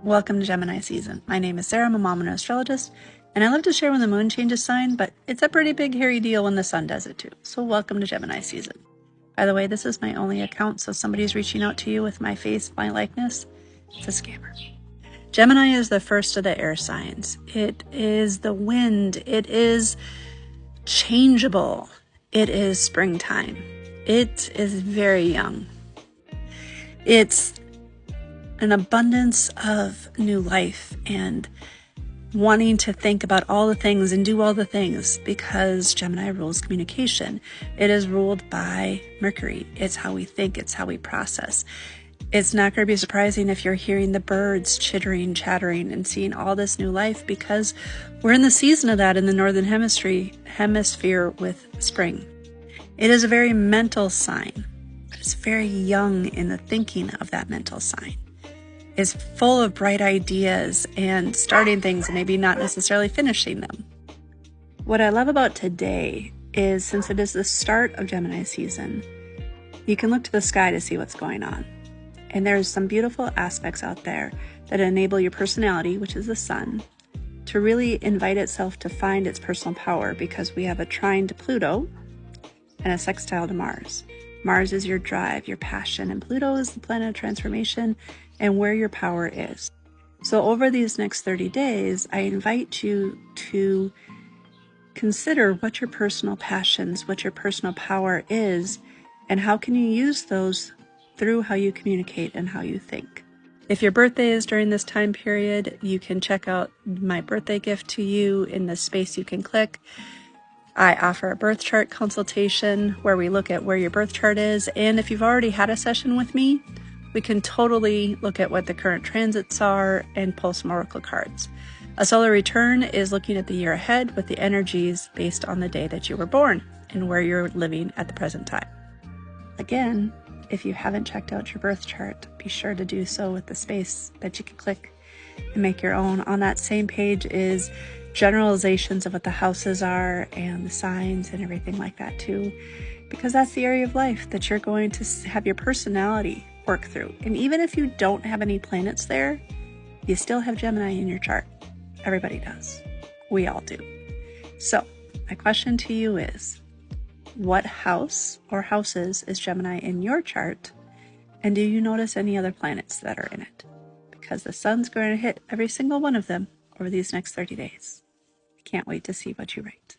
Welcome to Gemini season. My name is Sarah, I'm a mom and an astrologist, and I love to share when the moon changes sign, but it's a pretty big hairy deal when the sun does it too. So welcome to Gemini season. By the way, this is my only account, so somebody's reaching out to you with my face, my likeness, it's a scammer. Gemini is the first of the air signs. It is the wind. It is changeable. It is springtime. It is very young. It's an abundance of new life and wanting to think about all the things and do all the things, because Gemini rules communication. It is ruled by Mercury. It's how we think. It's how we process. It's not going to be surprising if you're hearing the birds chittering, chattering, and seeing all this new life, because we're in the season of that in the Northern Hemisphere with spring. It is a very mental sign. It's very young in the thinking of that mental sign. Is full of bright ideas and starting things and maybe not necessarily finishing them. What I love about today is, since it is the start of Gemini season, you can look to the sky to see what's going on. And there's some beautiful aspects out there that enable your personality, which is the sun, to really invite itself to find its personal power, because we have a trine to Pluto and a sextile to Mars. Mars is your drive, your passion, and Pluto is the planet of transformation and where your power is. So over these next 30 days, I invite you to consider what your personal passions, what your personal power is, and how can you use those through how you communicate and how you think. If your birthday is during this time period, you can check out my birthday gift to you in the space you can click. I offer a birth chart consultation where we look at where your birth chart is, and if you've already had a session with me, we can totally look at what the current transits are and pull some oracle cards. A solar return is looking at the year ahead with the energies based on the day that you were born and where you're living at the present time. Again, if you haven't checked out your birth chart, be sure to do so with the space that you can click and make your own. On that same page is generalizations of what the houses are and the signs and everything like that too, because that's the area of life that you're going to have your personality work through. And even if you don't have any planets there, you still have Gemini in your chart. Everybody does. We all do. So my question to you is, what house or houses is Gemini in your chart? And do you notice any other planets that are in it? Because the sun's going to hit every single one of them over these next 30 days. I can't wait to see what you write.